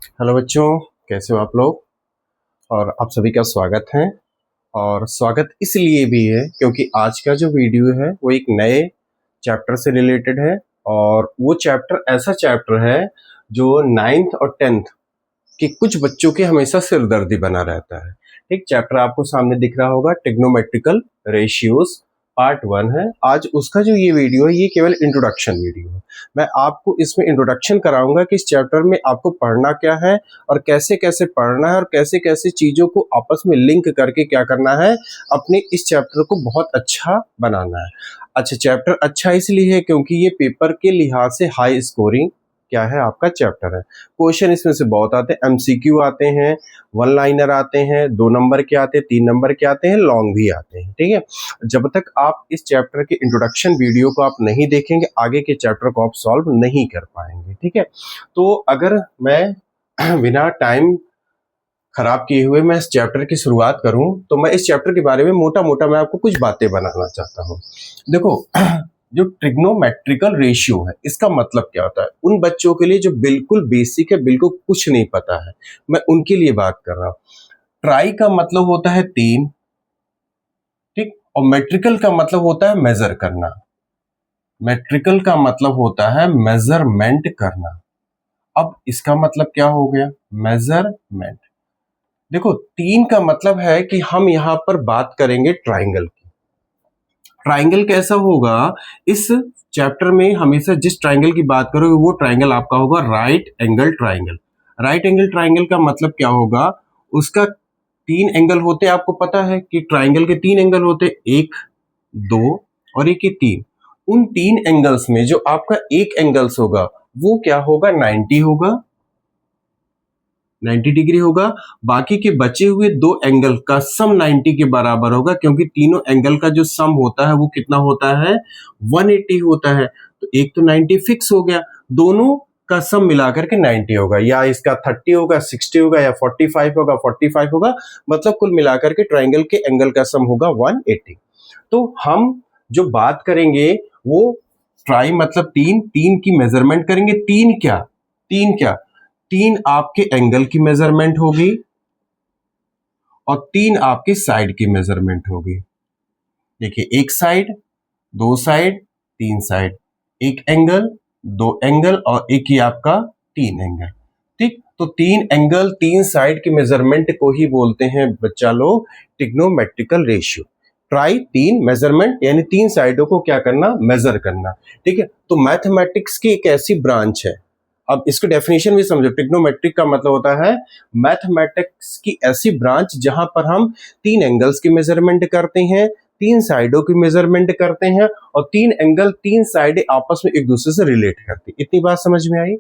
Hello बच्चों, कैसे हो आप लोग। और आप सभी का स्वागत है। और स्वागत इसलिए भी है क्योंकि आज का जो वीडियो है वो एक नए चैप्टर से रिलेटेड है। और वो चैप्टर ऐसा चैप्टर है जो नाइन्थ और टेंथ के कुछ बच्चों के हमेशा सिरदर्दी बना रहता है। एक चैप्टर आपको सामने दिख रहा होगा, ट्रिग्नोमेट्रिकल रेशियोज पार्ट 1 है। आज उसका जो ये वीडियो है ये केवल इंट्रोडक्शन वीडियो है। मैं आपको इसमें इंट्रोडक्शन कराऊंगा कि इस चैप्टर में आपको पढ़ना क्या है और कैसे कैसे पढ़ना है और कैसे कैसे चीजों को आपस में लिंक करके क्या करना है, अपने इस चैप्टर को बहुत अच्छा बनाना है। अच्छा, चैप्टर अच्छा इसलिए है क्योंकि ये पेपर के लिहाज से हाई स्कोरिंग क्या है आपका चैप्टर है। क्वेश्चन इसमें से बहुत आते हैं, एमसीक्यू आते हैं, वन लाइनर आते हैं, 2 नंबर के आते हैं, 3 नंबर के आते हैं, लॉन्ग भी आते हैं। ठीक है, जब तक आप इस चैप्टर के इंट्रोडक्शन वीडियो को आप नहीं देखेंगे आगे के चैप्टर को आप सॉल्व नहीं कर पाएंगे। ठीक है, तो अगर मैं बिना टाइम खराब किए हुए मैं इस चैप्टर की शुरुआत करूं तो मैं इस चैप्टर के बारे में मोटा मोटा मैं आपको कुछ बातें बनाना चाहता हूं। देखो, जो ट्रिग्नोमेट्रिकल रेशियो है इसका मतलब क्या होता है, उन बच्चों के लिए जो बिल्कुल बेसिक है, बिल्कुल कुछ नहीं पता है, मैं उनके लिए बात कर रहा हूं। ट्राई का मतलब होता है 3, ठीक, और मेट्रिकल का मतलब होता है मेजर करना। मेट्रिकल का मतलब होता है मेजरमेंट करना। अब इसका मतलब क्या हो गया, मेजरमेंट। देखो, 3 का मतलब है कि हम यहां पर बात करेंगे ट्राइंगल की। ट्राइंगल कैसा होगा, इस चैप्टर में हमेशा जिस ट्राइंगल की बात करोगे वो ट्राइंगल आपका होगा right angle triangle. Right angle triangle का मतलब क्या होगा, उसका 3 एंगल होते हैं। आपको पता है कि ट्राइंगल के 3 एंगल होते हैं, 1, 2 और एक ही 3। उन 3 एंगल्स में जो आपका एक एंगल्स होगा वो क्या होगा, 90 होगा, 90 डिग्री होगा। बाकी के बचे हुए 2 एंगल का सम 90 के बराबर होगा, क्योंकि तीनों एंगल का जो सम होता है वो कितना होता है, 180 होता है। तो एक तो 90 फिक्स हो गया, दोनों का सम मिलाकर के 90 होगा, या इसका 30 होगा, 60 होगा, या 45 होगा, 45 होगा। मतलब कुल मिलाकर के ट्राइंगल के एंगल का सम होगा 180। तो हम जो बात करेंगे वो ट्राई मतलब 3, 3 की मेजरमेंट करेंगे। 3 आपके एंगल की मेजरमेंट होगी और 3 आपके साइड की मेजरमेंट होगी। देखिए, एक साइड, 2 साइड, 3 साइड, एक एंगल, 2 एंगल और एक ही आपका 3 एंगल। ठीक, तो 3 एंगल 3 साइड की मेजरमेंट को ही बोलते हैं बच्चा लोग ट्रिग्नोमेट्रिकल रेशियो। ट्राई 3 मेजरमेंट यानी 3 साइडों को क्या करना, मेजर करना। ठीक है, तो मैथमेटिक्स की एक ऐसी ब्रांच है, अब इसको डेफिनेशन भी समझो। ट्रिग्नोमेट्रिक का मतलब होता है मैथमेटिक्स की ऐसी ब्रांच जहां पर हम 3 एंगल्स की मेजरमेंट करते हैं, 3 साइडों की मेजरमेंट करते हैं और 3 एंगल 3 साइडें आपस में एक दूसरे से रिलेट करती। इतनी बात समझ में आई।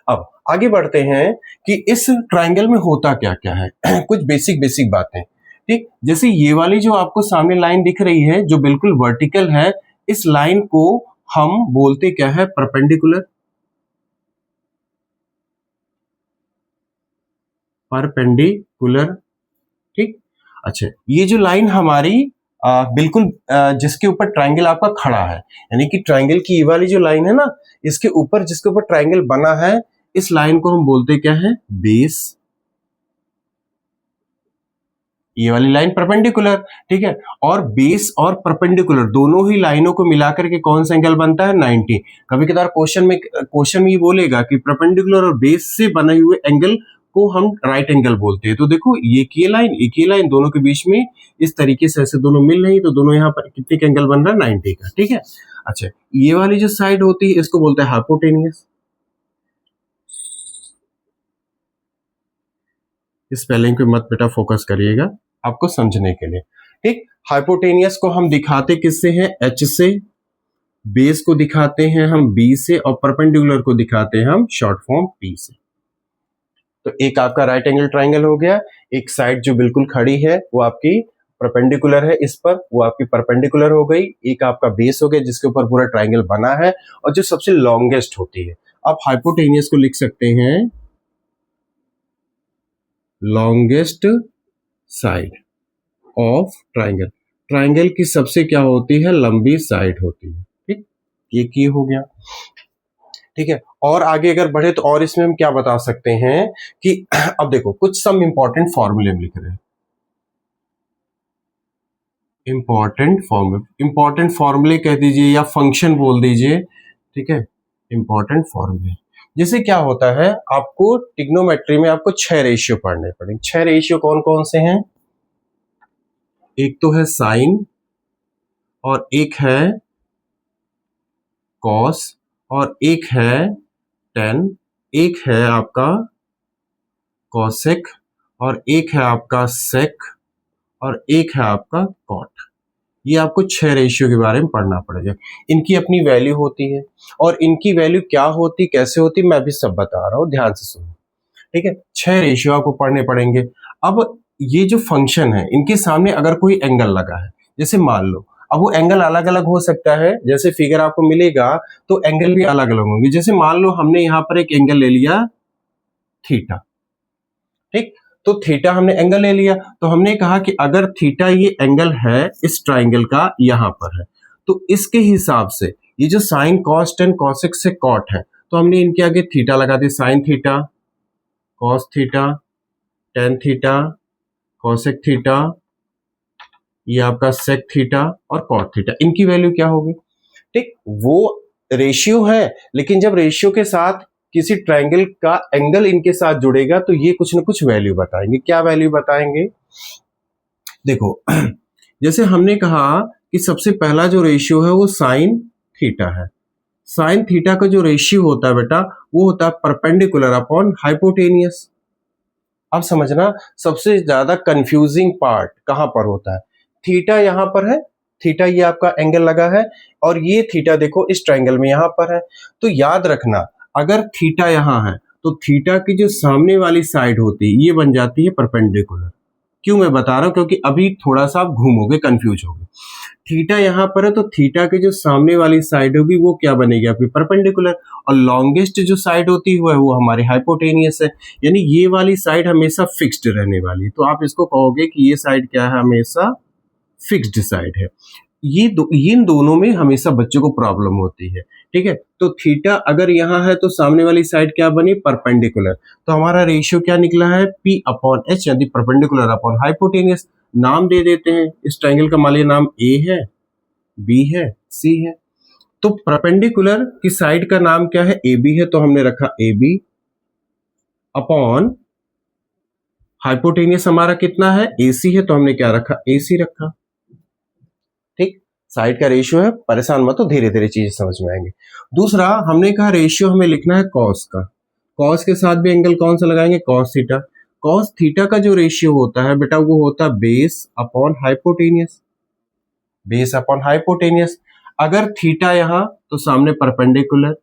अब आगे बढ़ते हैं कि इस ट्राइंगल में होता क्या क्या है। कुछ बेसिक बेसिक बातें। ठीक, जैसे ये वाली जो आपको सामने लाइन दिख रही है जो बिल्कुल वर्टिकल है, इस लाइन को हम बोलते क्या है, परपेंडिकुलर। परपेंडिकुलर, ठीक। अच्छा, ये जो लाइन हमारी बिल्कुल जिसके ऊपर ट्राइंगल आपका खड़ा है, यानी कि ट्राइंगल की ये वाली जो लाइन है ना, इसके ऊपर जिसके ऊपर ट्राइंगल बना है, इस लाइन को हम बोलते क्या है, बेस। ये वाली लाइन परपेंडिकुलर, ठीक है। और बेस और परपेंडिकुलर दोनों ही लाइनों को मिलाकर के कौन सा एंगल बनता है, 90। कभी कभार क्वेश्चन में ये बोलेगा कि परपेंडिकुलर और बेस से बने हुए एंगल को हम राइट एंगल बोलते हैं। तो देखो, एक ये लाइन दोनों के बीच में इस तरीके से ऐसे दोनों मिल रही, तो दोनों यहाँ पर कितने का एंगल बन रहा है, 90 का। ठीक है। अच्छा, ये वाली जो साइड होती है इसको बोलते हैं हाइपोटेनियस। इस स्पेलिंग पे मत बेटा फोकस करिएगा, आपको समझने के लिए। ठीक, हाइपोटेनियस को हम दिखाते किससे हैं, एच से। बेस को दिखाते हैं हम बी से और परपेंडिकुलर को दिखाते हैं हम शॉर्ट फॉर्म पी से। तो एक आपका राइट एंगल ट्राइंगल हो गया। एक साइड जो बिल्कुल खड़ी है वो आपकी परपेंडिकुलर है इस पर, वो आपकी परपेंडिकुलर हो गई। एक आपका बेस हो गया जिसके ऊपर पूरा ट्राइंगल बना है, और जो सबसे लॉन्गेस्ट होती है, आप हाइपोटेनियस को लिख सकते हैं longest side of triangle. Triangle की सबसे क्या होती है, लंबी साइड होती है। ठीक, ये हो गया। ठीक है। और आगे अगर बढ़े तो और इसमें हम क्या बता सकते हैं कि अब देखो कुछ सम इंपॉर्टेंट फॉर्मूले हम लिख रहे हैं, इंपॉर्टेंट फॉर्मूले कह दीजिए या फंक्शन बोल दीजिए, ठीक है, इंपॉर्टेंट फॉर्मूले। जैसे क्या होता है, आपको ट्रिग्नोमेट्री में आपको 6 रेशियो पढ़ने पड़ेंगे। 6 रेशियो कौन कौन से हैं? एक तो है साइन, और एक है कॉस, और एक है टेन, एक है आपका कॉसेक, और एक है आपका सेक, और एक है आपका कॉट। ये आपको 6 रेशियो के बारे में पढ़ना पड़ेगा। इनकी अपनी वैल्यू होती है, और इनकी वैल्यू क्या होती, कैसे होती, मैं भी सब बता रहा हूं, ध्यान से सुनो, ठीक है। 6 रेशियो आपको पढ़ने पड़ेंगे। अब ये जो फंक्शन है, इनके सामने अगर कोई एंगल लगा है, जैसे मान लो, अब वो एंगल अलग अलग हो सकता है, जैसे फिगर आपको मिलेगा तो एंगल भी अलग अलग होंगे। जैसे मान लो हमने यहां पर एक एंगल ले लिया थीटा, ठीक, तो थीटा हमने एंगल ले लिया, तो हमने कहा कि अगर थीटा ये एंगल है इस ट्राइंगल का यहां पर है, तो इसके हिसाब से ये जो sine cos tan cosec sec cot है, तो हमने इनके आगे थीटा लगा दी, sine theta, cos theta, tan theta, cosec theta, ये आपका सेक थीटा और कॉट थीटा। इनकी वैल्यू क्या होगी, ठीक, वो रेशियो है, लेकिन जब रेशियो के साथ किसी ट्रायंगल का एंगल इनके साथ जुड़ेगा तो ये कुछ ना कुछ वैल्यू बताएंगे। क्या वैल्यू बताएंगे, देखो जैसे हमने कहा कि सबसे पहला जो रेशियो है वो साइन थीटा है। साइन थीटा का जो रेशियो होता है बेटा, वो होता है परपेंडिकुलर अपॉन हाइपोटेनियस। अब समझना, सबसे ज्यादा कंफ्यूजिंग पार्ट कहां पर होता है, थीटा यहां पर है, थीटा ये आपका एंगल लगा है, और ये थीटा देखो इस ट्रायंगल में यहां पर है। तो याद रखना, अगर थीटा यहां है तो थीटा की जो सामने वाली साइड होती है ये बन जाती है परपेंडिकुलर। क्यों मैं बता रहा हूं, क्योंकि अभी थोड़ा सा आप घूमोगे, कंफ्यूज होगे। थीटा यहां पर है तो थीटा की जो सामने वाली साइड होगी वो क्या बनेगी आपकी, परपेंडिकुलर। और लॉन्गेस्ट जो साइड होती है वो हमारी हाइपोटेनियस है, यानी ये वाली साइड हमेशा फिक्स्ड रहने वाली है। तो आप इसको कहोगे कि ये साइड क्या है, हमेशा फिक्स्ड साइड है। इन दोनों में हमेशा बच्चों को प्रॉब्लम होती है, ठीक है। तो थीटा अगर यहाँ है तो सामने वाली साइड क्या बनी, परपेंडिकुलर। तो हमारा रेशियो क्या निकला है, P अपॉन एच, यानी परपेंडिकुलर अपॉन हाइपोटेनियस। नाम दे देते हैं, इस ट्रायंगल का मान लीजिए नाम A है, B है, C है। तो परपेंडिकुलर की साइड का नाम क्या है, AB है, तो हमने रखा AB अपॉन हाइपोटेनियस हमारा कितना है, AC है, तो हमने क्या रखा, AC रखा, ठीक। साइड का रेशियो है, परेशान मत हो, धीरे धीरे चीजें समझ में आएंगे। दूसरा हमने कहा रेशियो हमें लिखना है कॉस का। कॉस के साथ भी एंगल कौन सा लगाएंगे, कॉस थीटा। कॉस थीटा का जो रेशियो होता है बेटा वो होता है base upon hypotenuse, base upon hypotenuse. अगर थीटा यहां तो सामने परपेंडिकुलर,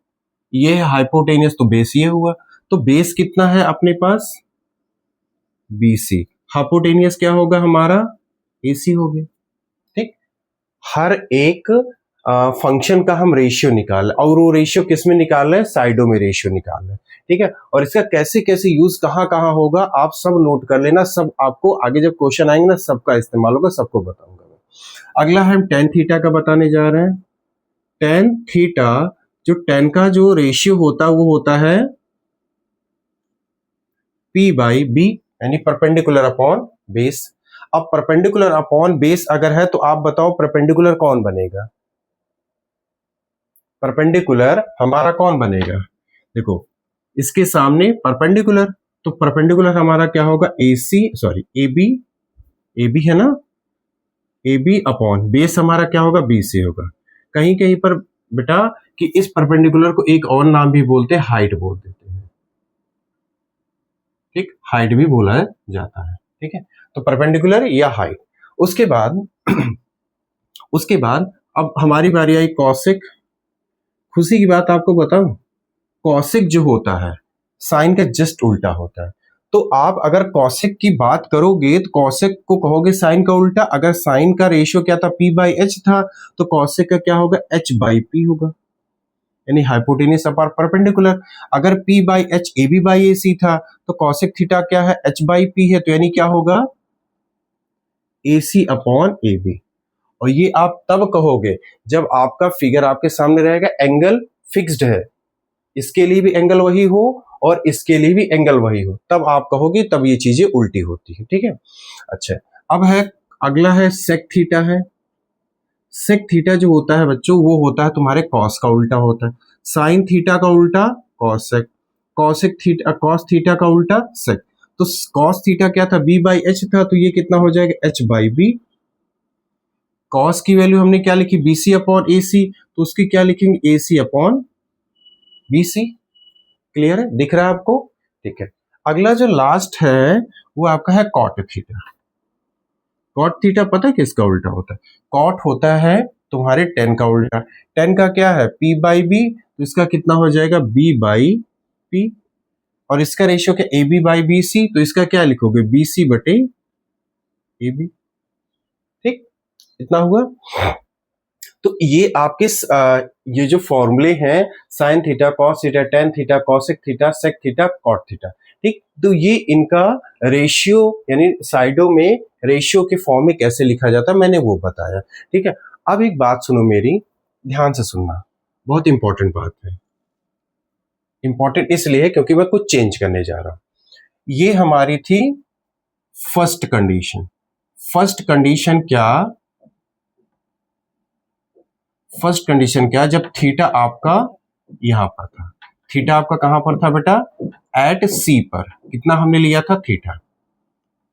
ये है हाइपोटेनियस तो बेस ये हुआ। तो बेस कितना है अपने पास, BC। हाइपोटेनियस क्या होगा हमारा, AC हो गया, ठीक। हर एक फंक्शन का हम रेशियो निकाल, और वो रेशियो किस में निकाल रहे हैं, साइडों में रेशियो निकाल रहे हैं, ठीक है। और इसका कैसे कैसे यूज कहां कहां होगा आप सब नोट कर लेना, सब आपको आगे जब क्वेश्चन आएंगे ना सबका इस्तेमाल होगा, सबको बताऊंगा मैं। अगला हम टेन थीटा का बताने जा रहे हैं। टेन थीटा, जो टेन का जो रेशियो होता है वो होता है P/B, यानी परपेंडिकुलर अपॉन बेस। अब परपेंडिकुलर अपॉन बेस अगर है तो आप बताओ परपेंडिकुलर कौन बनेगा, परपेंडिकुलर हमारा कौन बनेगा, देखो इसके सामने परपेंडिकुलर, तो परपेंडिकुलर हमारा क्या होगा, AB, AB है ना, AB अपॉन बेस हमारा क्या होगा, BC होगा। कहीं कहीं पर बेटा कि इस परपेंडिकुलर को एक और नाम भी बोलते हैं, हाइट बोल देते हैं, ठीक, हाइट भी बोला जाता है, ठीक है। तो परपेंडिकुलर या हाइट। उसके बाद उसके बाद अब हमारी बारी आई कॉसेक। खुशी की बात आपको बताऊं, कॉसेक जो होता है साइन का जस्ट उल्टा होता है। तो आप अगर कॉसेक की बात करोगे तो कॉसेक को कहोगे साइन का उल्टा। अगर साइन का रेशियो क्या था, P/H था, तो कॉसेक का क्या होगा, H/P होगा, यानी हाइपोटेनियस अपॉन परपेंडिकुलर। अगर P/H AB/AC था तो कॉसेक थीटा क्या है, H/P है, तो यानी क्या होगा, AC अपॉन AB। और ये आप तब कहोगे जब आपका फिगर आपके सामने रहेगा, एंगल फिक्स्ड है, इसके लिए भी एंगल वही हो और इसके लिए भी एंगल वही हो, तब आप कहोगे, तब ये चीजें उल्टी होती है। ठीक है, अच्छा अब है अगला है सेक थीटा है। सेक थीटा जो होता है बच्चों, वो होता है तुम्हारे कॉस का उल्टा होता है। साइन थीटा का उल्टा cosec, cosec theta, cos theta का उल्टा सेक। तो कॉस थीटा क्या था, बी बाई एच था, तो ये कितना हो जाएगा, एच बाई बी। कॉस की वैल्यू हमने क्या लिखी, बी सी अपॉन ए सी, तो उसकी क्या लिखेंगे, ए सी अपॉन बी सी। क्लियर है, दिख रहा है आपको? ठीक है, अगला जो लास्ट है वो आपका है कॉट थीटा। कॉट थीटा पता है किसका उल्टा होता है? कॉट होता है तुम्हारे टेन का उल्टा। टेन का क्या है, पी बाई बी, तो इसका कितना हो जाएगा, बी बाई पी। और इसका रेशियो क्या, A B by B C, तो इसका क्या लिखोगे, बी सी बटे ए बी। ठीक, इतना हुआ। तो ये आपके ये जो फॉर्मूले हैं, sine theta, cos theta, tan theta, cosec theta, sec theta, cot theta, ठीक, तो ये इनका रेशियो यानी साइडों में रेशियो के फॉर्म में कैसे लिखा जाता है मैंने वो बताया। ठीक है, अब एक बात सुनो मेरी, ध्यान से सुनना, बहुत इंपॉर्टेंट बात है। इंपॉर्टेंट इसलिए है क्योंकि मैं कुछ चेंज करने जा रहा हूं। ये हमारी थी फर्स्ट कंडीशन। फर्स्ट कंडीशन क्या, फर्स्ट कंडीशन क्या, जब थीटा आपका यहां पर था। थीटा आपका कहां पर था बेटा, एट सी पर। कितना हमने लिया था, थीटा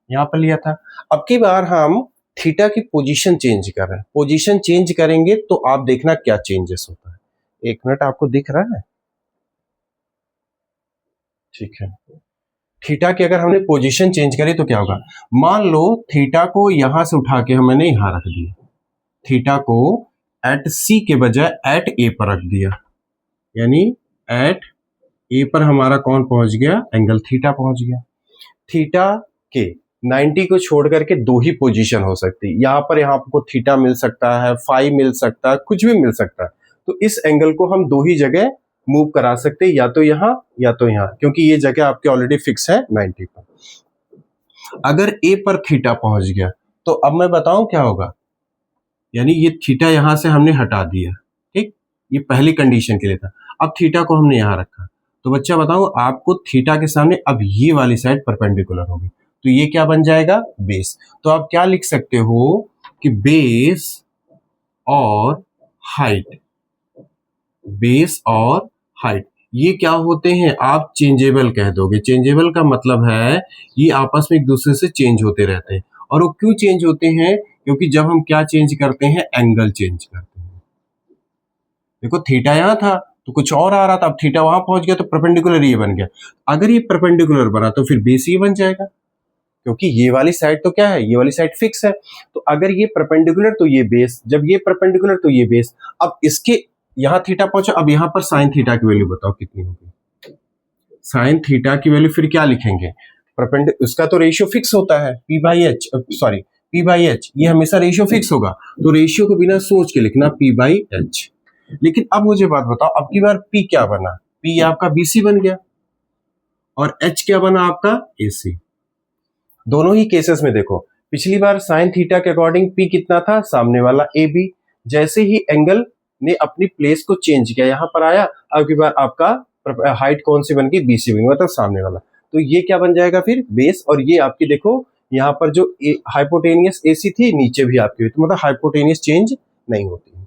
यहां पर लिया था। अब की बार हम थीटा की पोजीशन चेंज कर रहे हैं। पोजीशन चेंज करेंगे तो आप देखना क्या चेंजेस होता है। एक मिनट, आपको दिख रहा है? ठीक है, थीटा की अगर हमने पोजीशन चेंज करी तो क्या होगा, मान लो थीटा को यहां से उठा के हमने यहां रख दिया, थीटा को एट सी के बजाय एट ए पर रख दिया, यानी एट ए पर हमारा कौन पहुंच गया, एंगल थीटा पहुंच गया। थीटा के 90 को छोड़ करके दो ही पोजीशन हो सकती है, यहां पर आपको थीटा मिल सकता है, फाई मिल सकता है, कुछ भी मिल सकता है। तो इस एंगल को हम दो ही जगह मूव करा सकते हैं, या तो यहां या तो यहां, क्योंकि ये जगह आपके ऑलरेडी फिक्स है 90 पर। अगर ए पर थीटा पहुंच गया तो अब मैं बताऊं क्या होगा, यानी ये थीटा यहां से हमने हटा दिया, ठीक, ये पहली कंडीशन के लिए था। अब थीटा को हमने यहां रखा, तो बच्चा बताओ आपको थीटा के सामने अब ये वाली साइड परपेंडिकुलर होगी, तो ये क्या बन जाएगा, बेस। तो आप क्या लिख सकते हो कि बेस और हाइट, बेस और हाइट ये क्या होते हैं, आप चेंजेबल कह दोगे। चेंजेबल का मतलब है ये आपस में एक दूसरे से चेंज होते रहते हैं। और वो क्यों चेंज होते हैं, क्योंकि जब हम क्या चेंज करते हैं, एंगल चेंज करते हैं। देखो थीटा यहां था तो कुछ और आ रहा था, अब थीटा वहां पहुंच गया तो परपेंडिकुलर ये बन गया। अगर ये परपेंडिकुलर बना तो फिर बेस ये बन जाएगा, क्योंकि ये वाली साइड तो क्या है, ये वाली साइड फिक्स है। तो अगर ये परपेंडिकुलर तो ये बेस, जब ये परपेंडिकुलर तो ये बेस। अब इसके यहां थीटा पहुंचा, अब यहां पर साइन थीटा की वैल्यू बताओ कितनी होगी। साइन थीटा की वैल्यू फिर क्या लिखेंगे, उसका तो रेशियो फिक्स होता है, P by H, sorry P by H, ये हमेशा रेशियो फिक्स होगा, तो रेशियो को बिना सोच के लिखना पी बाई एच। लेकिन अब मुझे बात बताओ, अब की बार पी क्या बना, पी आपका बीसी बन गया और एच क्या बना आपका, एसी। दोनों ही केसेस में देखो, पिछली बार साइन थीटा के अकॉर्डिंग पी कितना था, सामने वाला ए बी। जैसे ही एंगल ने अपनी प्लेस को चेंज किया, यहां पर आया, अब की बार आपका हाइट कौन सी बन गई, बीसी बन गई, मतलब सामने वाला। तो ये क्या बन जाएगा फिर, बेस। और ये आपकी देखो यहाँ पर जो हाइपोटेनियस एसी थी, नीचे भी आपकी हुई, तो मतलब हाइपोटेनियस चेंज नहीं होती है।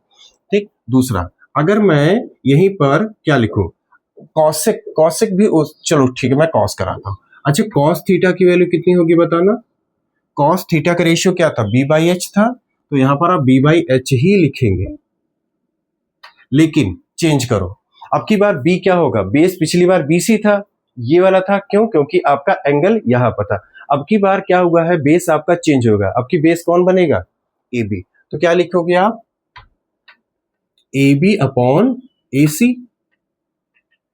ठीक, दूसरा अगर मैं यहीं पर क्या लिखूं, कॉसेक, कॉसेक भी चलो ठीक है मैं कॉस कराता हूं। अच्छा कॉस थीटा की वैल्यू कितनी होगी बताना, कॉस थीटा का रेशियो क्या था, बी बाई एच था, तो यहां पर आप बी बाई एच ही लिखेंगे। लेकिन चेंज करो, अब की बार बी क्या होगा, बेस पिछली बार बीसी था, ये वाला था, क्यों, क्योंकि आपका एंगल यहां पर था। अब की बार क्या हुआ है, बेस आपका चेंज होगा, अब की बेस कौन बनेगा, ए बी। तो क्या लिखोगे आप, A B upon A C.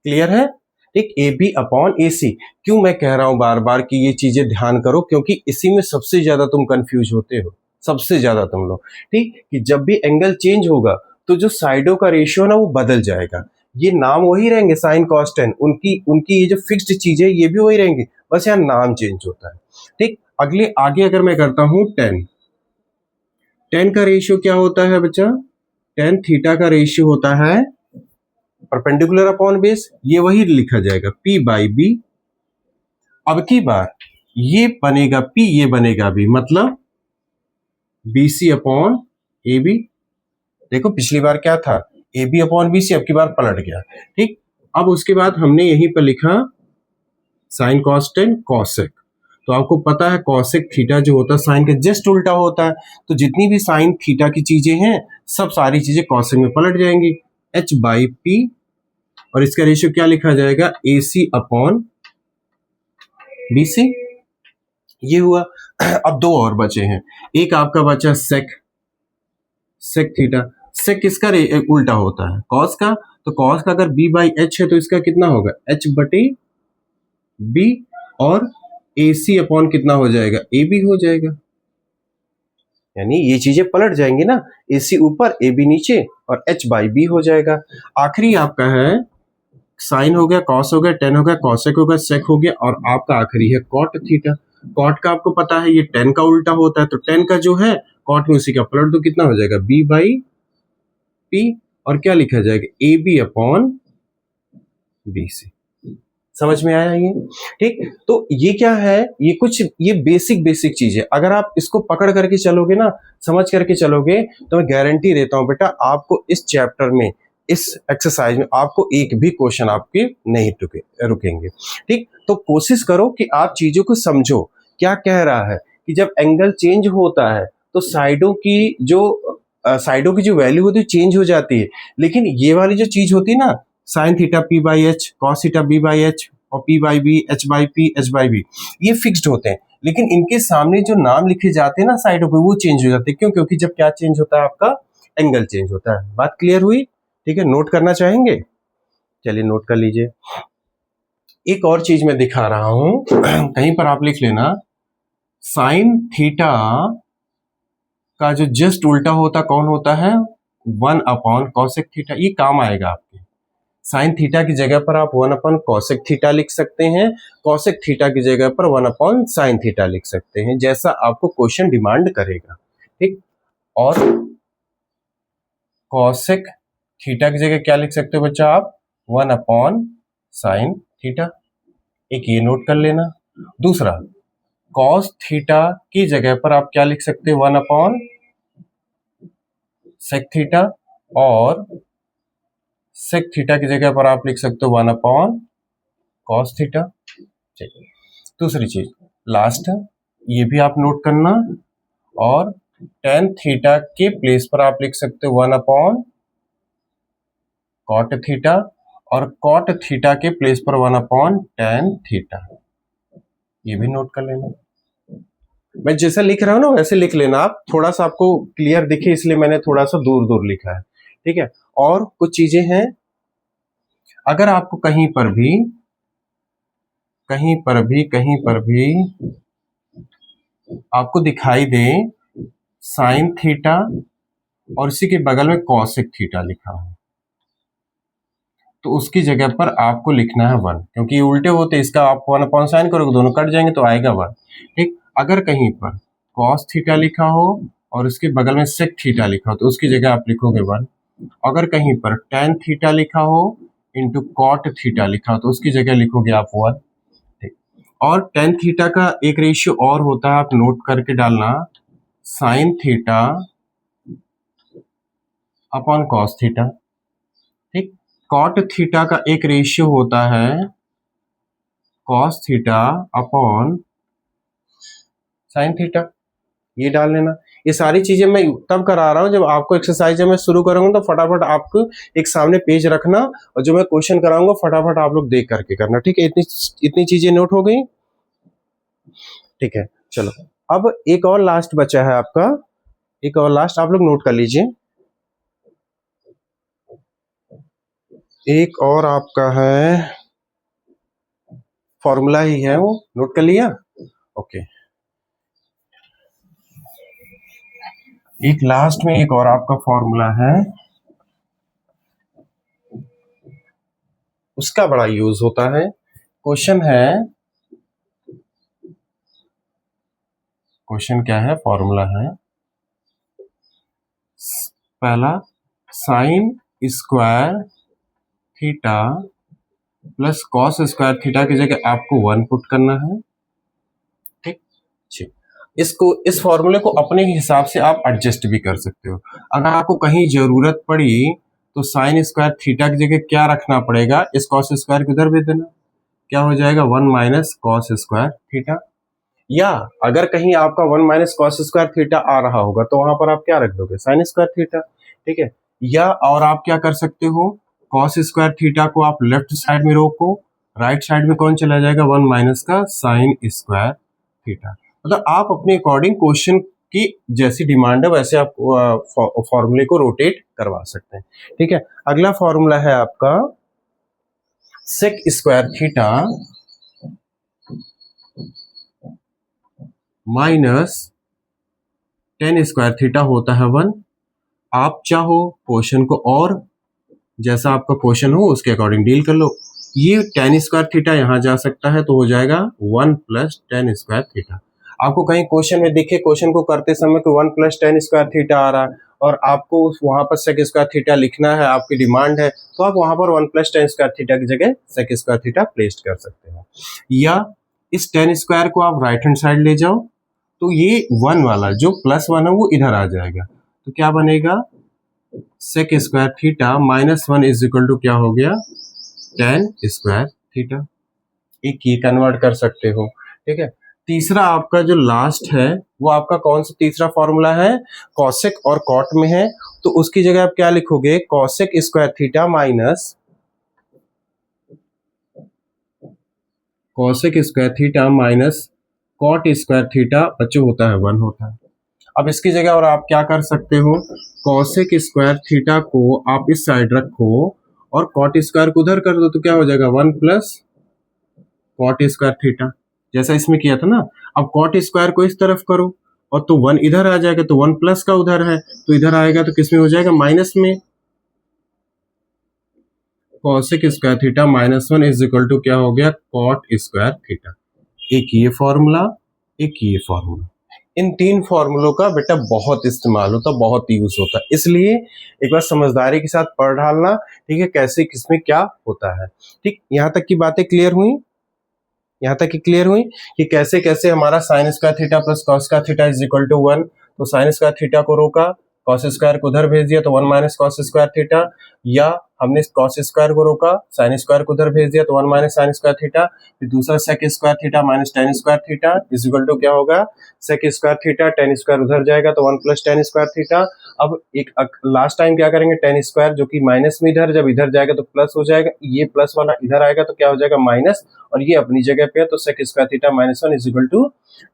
Clear है, ठीक, ए बी अपॉन ए सी। क्यों मैं कह रहा हूं बार बार कि ये चीजें ध्यान करो, क्योंकि इसी में सबसे ज्यादा तुम कंफ्यूज होते हो, सबसे ज्यादा तुम लोग। ठीक, कि जब भी एंगल चेंज होगा तो जो साइडों का रेशियो ना वो बदल जाएगा। ये नाम वही रहेंगे, साइन कॉस टेन, उनकी उनकी ये जो फिक्स्ड चीज है ये भी वही रहेंगी, बस यहाँ नाम चेंज होता है। ठीक, अगले आगे अगर मैं करता हूं टेन, टेन का रेशियो क्या होता है बच्चा, टेन थीटा का रेशियो होता है परपेंडिकुलर अपॉन बेस, ये वही लिखा जाएगा p बाई बी। अब की बार ये बनेगा p, ये बनेगा b, मतलब BC अपॉन AB। देखो पिछली बार क्या था, AB अपॉन BC, अब की बार पलट गया। ठीक, अब उसके बाद हमने यहीं पर लिखा साइन कॉस टेन कॉसेक। तो आपको पता है कॉसेक थीटा जो होता है साइन के जस्ट उल्टा होता है, तो जितनी भी साइन थीटा की चीजें हैं सब सारी चीजें कॉसेक में पलट जाएंगी, h बाई पी, और इसका रेशियो क्या लिखा जाएगा, AC अपॉन BC। ये हुआ। अब दो और बचे हैं, एक आपका बचा सेक थीटा। सेक किसका उल्टा होता है, कॉस का, तो कॉस का अगर b बाई एच है तो इसका कितना होगा, h बटे b, और AC अपॉन कितना हो जाएगा, AB हो जाएगा। यानी ये चीजें पलट जाएंगी ना, AC ऊपर AB नीचे और h बाई b हो जाएगा। आखिरी आपका है साइन हो गया, कॉस हो गया, टेन हो गया, कॉसेक हो गया, सेक हो गया, और आपका आखिरी है कॉट थीटा। कॉट का आपको पता है ये टेन का उल्टा होता है, तो टेन का जो है कॉट में उसी का पलट दो, कितना हो जाएगा, b बाई p, और क्या लिखा जाएगा, AB अपॉन BC। समझ में आया ये? ठीक, तो ये क्या है, ये कुछ ये बेसिक चीज है, अगर आप इसको पकड़ करके चलोगे ना, समझ करके चलोगे, तो मैं गारंटी देता हूं बेटा आपको इस चैप्टर में, इस एक्सरसाइज में आपको एक भी क्वेश्चन आपके नहीं रुकेंगे। ठीक, तो कोशिश करो कि आप चीजों को समझो। क्या कह रहा है कि जब एंगल चेंज होता है तो साइडों की जो वैल्यू होती है चेंज हो जाती है, लेकिन ये वाली जो चीज होती है ना, sine theta p by H, cos theta b by H, और p by B, h by P, h by B, ये फिक्स्ड होते हैं, लेकिन इनके सामने जो नाम लिखे जाते हैं ना साइडों पे, वो चेंज हो जाते हैं। क्यों? क्योंकि जब क्या चेंज होता है, आपका एंगल चेंज होता है। बात क्लियर हुई? ठीक है, नोट करना चाहेंगे? चलिए नोट कर लीजिए। एक और चीज मैं दिखा रहा हूं, कहीं पर आप लिख लेना, साइन थीटा का जो जस्ट उल्टा होता कौन होता है, 1 अपॉन कॉसेक थीटा। ये काम आएगा आपके। साइन थीटा की जगह पर आप 1 अपॉन कॉसेक थीटा लिख सकते हैं, कॉसेक थीटा की जगह पर 1 अपॉन साइन थीटा लिख सकते हैं, जैसा आपको क्वेश्चन डिमांड करेगा। ठीक, और कॉसेक थीटा की जगह क्या लिख सकते हो बच्चा आप, 1 अपॉन साइन थीटा। एक ये नोट कर लेना। दूसरा, कॉस थीटा की जगह पर आप क्या लिख सकते हो, 1 अपॉन सेक थीटा, और सेक थीटा की जगह पर आप लिख सकते हो 1 अपॉन कॉस थीटा। चलिए दूसरी चीज लास्ट, ये भी आप नोट करना, और टेन थीटा के प्लेस पर आप लिख सकते हो 1 अपॉन कॉट थीटा, और कॉट थीटा के प्लेस पर 1 अपॉन टेन थीटा। ये भी नोट कर लेना। मैं जैसा लिख रहा हूं ना वैसे लिख लेना आप, थोड़ा सा आपको क्लियर दिखे इसलिए मैंने थोड़ा सा दूर दूर लिखा है। ठीक है, और कुछ चीजें हैं, अगर आपको कहीं पर भी आपको दिखाई दे साइन थीटा और इसी के बगल में कॉसेक थीटा लिखा हो, तो उसकी जगह पर आपको लिखना है 1, क्योंकि ये उल्टे होते, इसका आप 1 अपॉन साइन करोगे दोनों कट जाएंगे तो आएगा 1। ठीक, अगर कहीं पर कॉस थीटा लिखा हो और उसके बगल में सेक थीटा लिखा हो तो उसकी जगह आप लिखोगे 1। अगर कहीं पर टेन थीटा लिखा हो इंटू कॉट थीटा लिखा हो तो उसकी जगह लिखोगे आप 1। ठीक, और टेन थीटा का एक रेशियो और होता है, आप नोट करके डालना, sine theta upon cos theta. ठीक, कॉट थीटा का एक रेशियो होता है cos theta upon sine theta. ये डाल लेना। ये सारी चीजें मैं तब करा रहा हूं जब आपको एक्सरसाइज मैं शुरू करूंगा तो फटाफट आपको एक सामने पेज रखना, और जो मैं क्वेश्चन कराऊंगा फटाफट आप लोग देख करके करना। ठीक है, इतनी चीजें नोट हो गई। ठीक है, चलो अब एक और लास्ट बचा है आपका, एक और लास्ट आप लोग नोट कर लीजिए। एक और आपका है फॉर्मूला ही है, वो नोट कर लिया? ओके, एक लास्ट में एक और आपका फॉर्मूला है, उसका बड़ा यूज होता है। क्वेश्चन क्या है, फॉर्मूला है पहला, sign square theta plus cos square theta की जगह आपको 1 पुट करना है। ठीक, इसको इस फॉर्मूले को अपने हिसाब से आप एडजस्ट भी कर सकते हो। अगर आपको कहीं जरूरत पड़ी तो साइन स्क्वायर थीटा की जगह क्या रखना पड़ेगा, इस कॉस स्क्वायर को इधर भेज देना, क्या हो जाएगा 1 माइनस कॉस स्क्वायर थीटा। या अगर कहीं आपका 1 माइनस कॉस स्क्वायर थीटा आ रहा होगा तो वहां पर आप क्या रख दोगे, साइन स्क्वायर थीटा। ठीक है, या और आप क्या कर सकते हो, कॉस स्क्वायर थीटा को आप लेफ्ट साइड में रोको, राइट साइड में कौन चला जाएगा, 1 माइनस का साइन स्क्वायर थीटा। मतलब आप अपने अकॉर्डिंग क्वेश्चन की जैसी डिमांड है वैसे आप फॉर्मूले को रोटेट करवा सकते हैं। ठीक है, अगला फॉर्मूला है आपका sec square theta minus tan square theta होता है 1। आप चाहो क्वेश्चन को और जैसा आपका क्वेश्चन हो उसके अकॉर्डिंग डील कर लो। ये टेन स्क्वायर थीटा यहां जा सकता है तो हो जाएगा 1 प्लस टेन स्क्वायर थीटा। आपको कहीं क्वेश्चन में दिखे, क्वेश्चन को करते समय कि 1 प्लस टेन स्क्वायर थीटा आ रहा है और आपको वहां पर सेक स्क्वायर थीटा लिखना है, आपकी डिमांड है, तो आप वहां पर 1 प्लस टेन स्क्वायर थीटा की जगह सेक स्क्वायर थीटा प्लेस कर सकते हो। या इस टेन स्क्वायर को आप राइट हैंड साइड ले जाओ तो ये 1 वाला जो प्लस 1 है वो इधर आ जाएगा, तो क्या बनेगा sec square theta minus 1 is equal to क्या हो गया टेन स्क्वायर थीटा। एक ये कन्वर्ट कर सकते हो। ठीक है, तीसरा आपका जो लास्ट है वो आपका कौन सा तीसरा फॉर्मूला है, कॉसेक और कॉट में है, तो उसकी जगह आप क्या लिखोगे, cosec square theta minus cosec square theta minus cot square theta, बच्चों होता है 1 होता है। अब इसकी जगह और आप क्या कर सकते हो, कॉसेक स्क्वायर थीटा को आप इस साइड रखो और कॉट स्क्वायर को उधर कर दो, तो क्या हो जाएगा 1 प्लस कॉट स्क्वायर थीटा, जैसा इसमें किया था ना। अब कॉट स्क्वायर को इस तरफ करो और तो 1 इधर आ जाएगा, तो 1 प्लस का उधर है तो इधर आएगा, तो किस में हो जाएगा, माइनस में। Cosec square theta minus 1 is equal to क्या हो गया कॉट स्क्वायर थीटा। एक ये फॉर्मूला, एक ये फॉर्मूला, इन तीन फॉर्मूलों का बेटा बहुत इस्तेमाल होता, बहुत यूज होता, इसलिए एक बार समझदारी के साथ पढ़ डालना। ठीक है, कैसे किसमें क्या होता है। ठीक, यहां तक की बातें क्लियर हुई, यहां तक की क्लियर हुई कि कैसे कैसे हमारा sine square theta plus cos square theta is equal to 1, तो साइन स्क्वायर थीटा को रोका, कॉस स्क्वायर को उधर भेज दिया तो 1 माइनस कॉस स्क्वायर थीटा, या हमने कॉस स्क्वायर को रोका, साइन स्क्वायर को उधर भेज दिया तो 1 माइनस साइन स्क्वायर थीटा, फिर दूसरा sec square theta minus tan square theta is equal to क्या होगा sec square theta, tan square उधर जाएगा तो 1 प्लस टेन स्क्वायर थीटा। अब एक लास्ट टाइम क्या करेंगे, टेन स्क्वायर जो कि माइनस में इधर, जब इधर जाएगा तो प्लस हो जाएगा, ये प्लस वाला इधर आएगा तो क्या हो जाएगा माइनस, और ये अपनी जगह पे है तो sec square theta minus 1 is equal to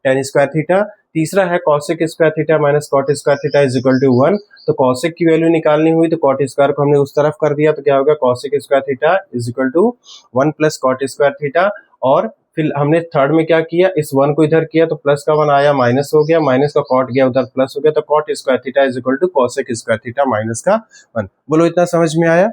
tan square theta. तीसरा है cosec square theta minus cot square theta is equal to 1, तो कॉसेक की वैल्यू निकालनी हुई तो कॉट स्क्वायर को हमने उस तरफ कर दिया तो क्या होगा cosec square theta is equal to 1 plus cot square theta. और फिर हमने थर्ड में क्या किया, इस 1 को इधर किया तो प्लस का 1 आया माइनस हो गया, माइनस का कॉट गया उधर प्लस हो गया, तो cot square theta is equal to cosec square theta minus का 1। बोलो इतना समझ में आया?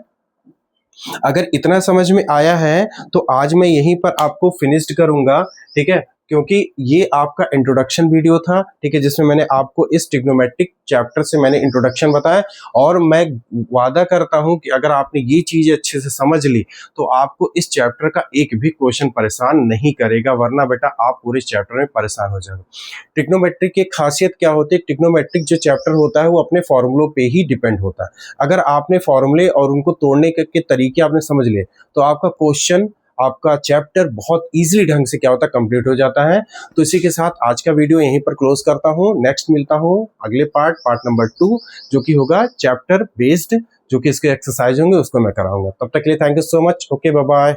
अगर इतना समझ में आया है तो आज मैं यहीं पर आपको फिनिश्ड करूंगा। ठीक है, क्योंकि ये आपका इंट्रोडक्शन वीडियो था। ठीक है, जिसमें मैंने आपको इस ट्रिग्नोमेट्रिक चैप्टर से मैंने इंट्रोडक्शन बताया, और मैं वादा करता हूं कि अगर आपने ये चीजें अच्छे से समझ ली तो आपको इस चैप्टर का एक भी क्वेश्चन परेशान नहीं करेगा, वरना बेटा आप पूरे चैप्टर में परेशान हो जाओगे। ट्रिग्नोमेट्रिक की खासियत क्या होती है, ट्रिग्नोमेट्रिक जो चैप्टर होता है वो अपने फॉर्मूलों पे ही डिपेंड होता है। अगर आपने फॉर्मूले और उनको तोड़ने के तरीके आपने समझ लिए तो आपका क्वेश्चन, आपका चैप्टर बहुत इजीली ढंग से क्या होता है कंप्लीट हो जाता है। तो इसी के साथ आज का वीडियो यहीं पर क्लोज करता हूं। नेक्स्ट मिलता हूं अगले पार्ट नंबर 2 जो कि होगा चैप्टर बेस्ड, जो कि इसके एक्सरसाइज होंगे उसको मैं कराऊंगा। तब तक के लिए thank you so much. Okay, bye bye.